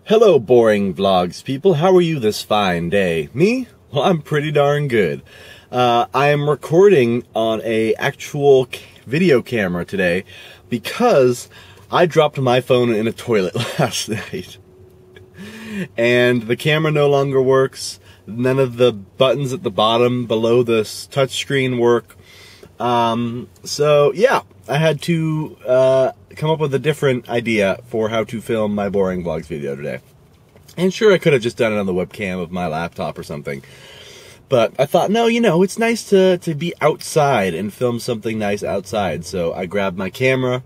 Hello, boring vlogs people. How are you this fine day? Me? Well, I'm pretty darn good. I am recording on a actual video camera today because I dropped my phone in a toilet last night. And the camera no longer works. None of the buttons at the bottom below the touchscreen work. So yeah, I had to come up with a different idea for how to film my boring vlogs video today. And sure, I could have just done it on the webcam of my laptop or something. But I thought, no, it's nice to be outside and film something nice outside. So I grabbed my camera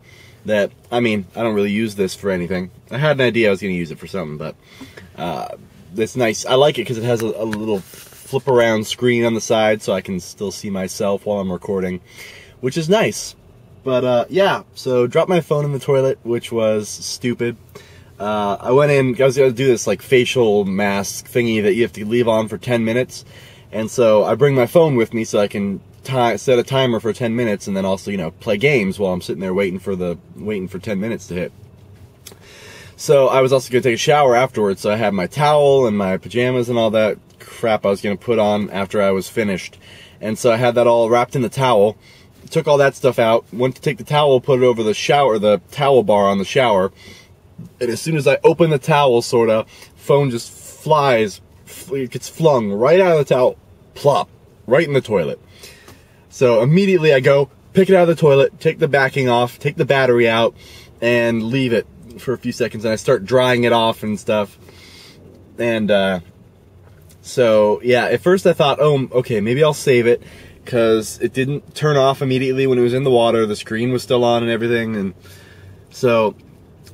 I don't really use this for anything. I had an idea I was going to use it for something, but it's nice. I like it because it has a little flip around screen on the side so I can still see myself while I'm recording, which is nice. But yeah, so dropped my phone in the toilet, which was stupid. I went in, I was going to do this like facial mask thingy that you have to leave on for 10 minutes. And so I bring my phone with me so I can set a timer for 10 minutes and then also, play games while I'm sitting there waiting for 10 minutes to hit. So I was also going to take a shower afterwards, so I had my towel and my pajamas and all that crap I was going to put on after I was finished. And so I had that all wrapped in the towel, took all that stuff out, went to take the towel, put it over the towel bar on the shower. And as soon as I open the towel, phone just flies, it gets flung right out of the towel, plop, right in the toilet. So immediately I go, pick it out of the toilet, take the backing off, take the battery out, and leave it for a few seconds. And I start drying it off and stuff. And so, yeah, at first I thought, oh, okay, maybe I'll save it, because it didn't turn off immediately when it was in the water. The screen was still on and everything. And so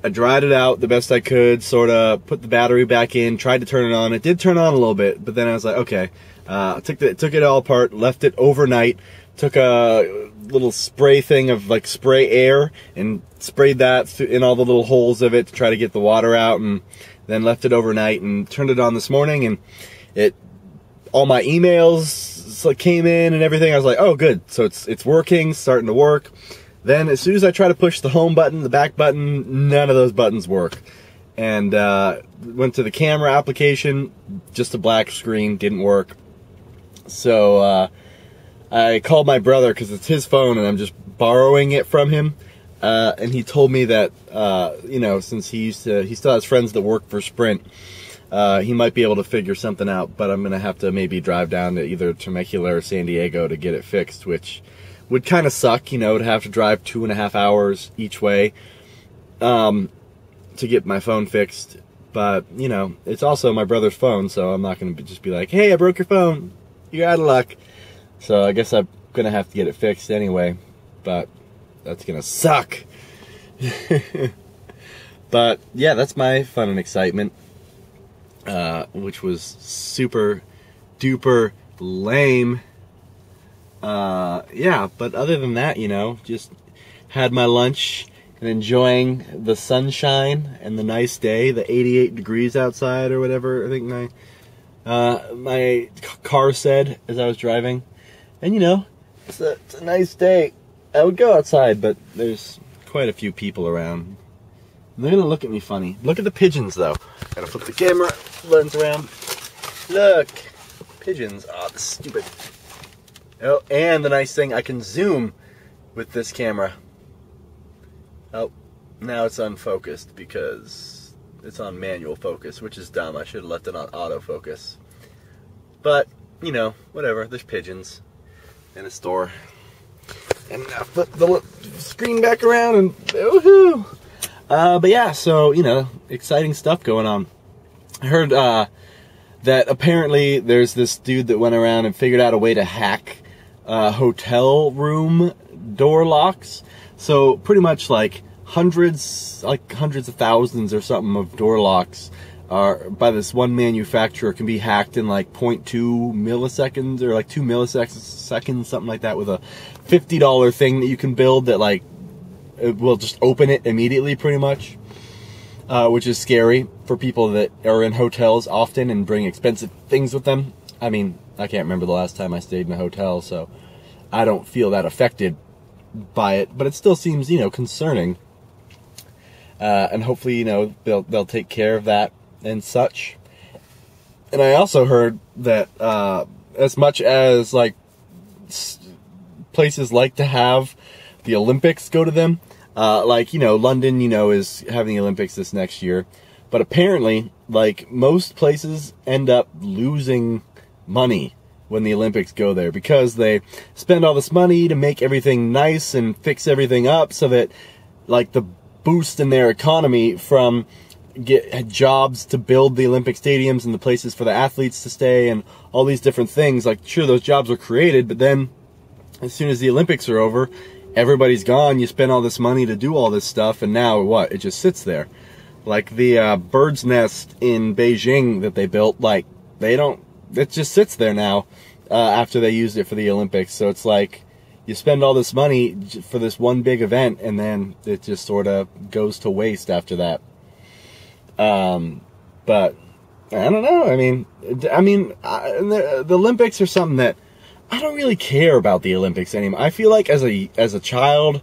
I dried it out the best I could, put the battery back in, tried to turn it on. It did turn on a little bit, but then I was like, okay. Took it all apart, left it overnight, took a little spray thing of like spray air and sprayed that in all the little holes of it to try to get the water out, and then left it overnight and turned it on this morning, and all my emails came in and everything. I was like, oh good, so it's working, starting to work. Then as soon as I try to push the home button, the back button, none of those buttons work. And went to the camera application, just a black screen, didn't work. So I called my brother because it's his phone and I'm just borrowing it from him. And he told me that, since he still has friends that work for Sprint, he might be able to figure something out, but I'm going to have to maybe drive down to either Temecula or San Diego to get it fixed, which would kind of suck, to have to drive 2.5 hours each way to get my phone fixed. But, it's also my brother's phone, so I'm not going to just be like, hey, I broke your phone. You're out of luck. So I guess I'm going to have to get it fixed anyway, but that's going to suck. But yeah, that's my fun and excitement, which was super duper lame. Yeah, but other than that, just had my lunch and enjoying the sunshine and the nice day, the 88 degrees outside or whatever, I think my car said as I was driving. And it's a nice day. I would go outside, but there's quite a few people around. And they're gonna look at me funny. Look at the pigeons though. Gotta flip the camera lens around. Look, pigeons. Oh, this is stupid. Oh, and the nice thing, I can zoom with this camera. Oh, now it's unfocused because it's on manual focus, which is dumb. I should have left it on autofocus. But, whatever. There's pigeons in a store. And now flip the screen back around and woohoo! But yeah, so, exciting stuff going on. I heard that apparently there's this dude that went around and figured out a way to hack hotel room door locks. So pretty much hundreds of thousands or something of door locks are by this one manufacturer can be hacked in 0.2 milliseconds or 2 milliseconds, something like that, with a $50 thing that you can build that it will just open it immediately pretty much, which is scary for people that are in hotels often and bring expensive things with them. I mean, I can't remember the last time I stayed in a hotel, so I don't feel that affected by it, but it still seems, concerning. And hopefully, they'll take care of that and such. And I also heard that as much as like places like to have the Olympics go to them, like, you know, London, you know, is having the Olympics this next year, but apparently, like, most places end up losing money when the Olympics go there, because they spend all this money to make everything nice and fix everything up so that, like, the boost in their economy from get jobs to build the Olympic stadiums and the places for the athletes to stay and all these different things, like, sure, those jobs are created, but then as soon as the Olympics are over, everybody's gone. You spend all this money to do all this stuff, and now what? It just sits there. Like the bird's nest in Beijing that they built, like, it just sits there now after they used it for the Olympics. So it's like you spend all this money for this one big event, and then it just sort of goes to waste after that. But I don't know. I mean, the Olympics are something that I don't really care about the Olympics anymore. I feel like as a child,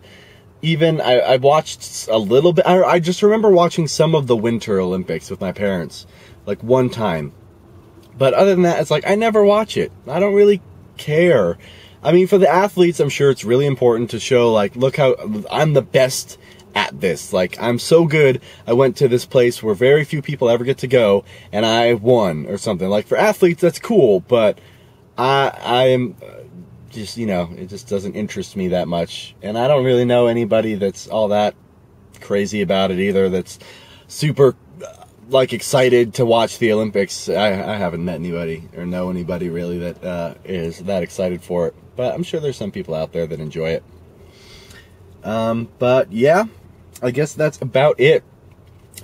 even I watched a little bit. I just remember watching some of the Winter Olympics with my parents, like one time. But other than that, it's like I never watch it. I don't really care. I mean, for the athletes, I'm sure it's really important to show, like, look how I'm the best at this. Like, I'm so good. I went to this place where very few people ever get to go, and I won or something. Like, for athletes, that's cool, but I am just, you know, it just doesn't interest me that much. And I don't really know anybody that's all that crazy about it either, that's super, like, excited to watch the Olympics. I haven't met anybody or know anybody really that is that excited for it. But I'm sure there's some people out there that enjoy it. But yeah, I guess that's about it.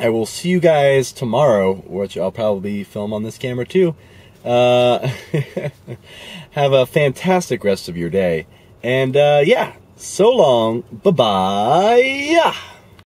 I will see you guys tomorrow, which I'll probably film on this camera too. Have a fantastic rest of your day. And yeah, so long. Bye-bye.